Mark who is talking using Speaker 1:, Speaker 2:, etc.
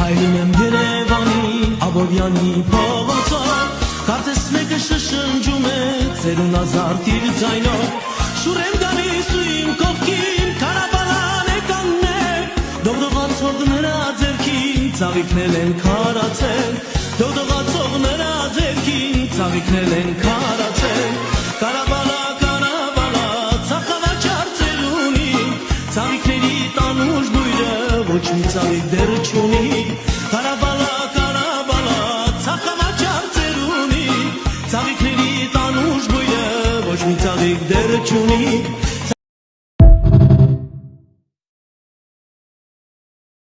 Speaker 1: Հայրում եմ Երևանի Աբովյանի փողոցով, կարծես մեկը շշնջում է ծերուն ազարտ իր ձայնով, շուռ եմ գալիս ու իմ կողքին քարաբալան է կանգնել, դողդողացող նրա ձեռքին ծաղիկներ են քարացել, դողդողացող նրա ձեռքին ծաղիկներ են քարացել, կարաբալա կարաբալա ցախավաճառ ծերունի, ծաղիկների տանուշ բույրը ոչ մի ծաղիկ դեռ չունի, կարաբալա կարաբալա ցախավաճառ ծերունի, ծաղիկների տանուշ բույրը ոչ մի ծաղիկ դեռ չունի.